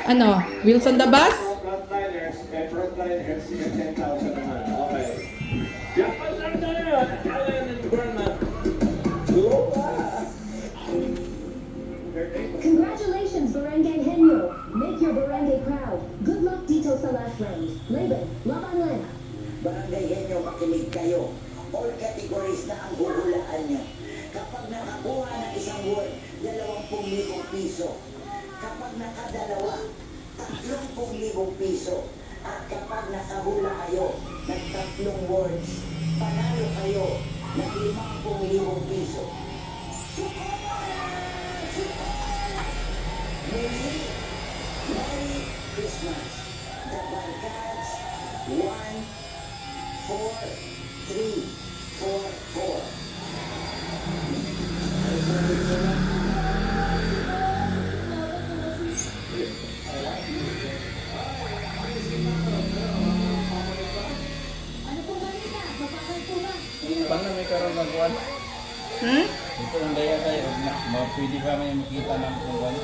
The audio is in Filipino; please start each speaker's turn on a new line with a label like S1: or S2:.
S1: Ano? Wilson the Bus?
S2: Frontliners, frontliners, 10,000 naman. Okay. Japan lang tayo. Alan and Burma.
S3: Congratulations, Barangay Henyo. Make your barangay proud. Good luck dito sa last round. Laban, laban lang.
S4: Barangay Henyo, makinig kayo. All categories na ang huhulaan nyo. Kapag nakakuha ng isang word, 20,000 piso. Kapag nakadalawa, 30,000 piso. At kapag nakahula kayo ng 3 words, panalo kayo ng 50,000 piso. Merry Christmas. The Barkads 1, 4, 3, 4, 4.
S3: Ano po ba nila? Mapakal po ba?
S5: Paano may karoon ng buwan?
S1: Hmm?
S5: Ito ang daya tayo. Pwede ba may makita ng buwan?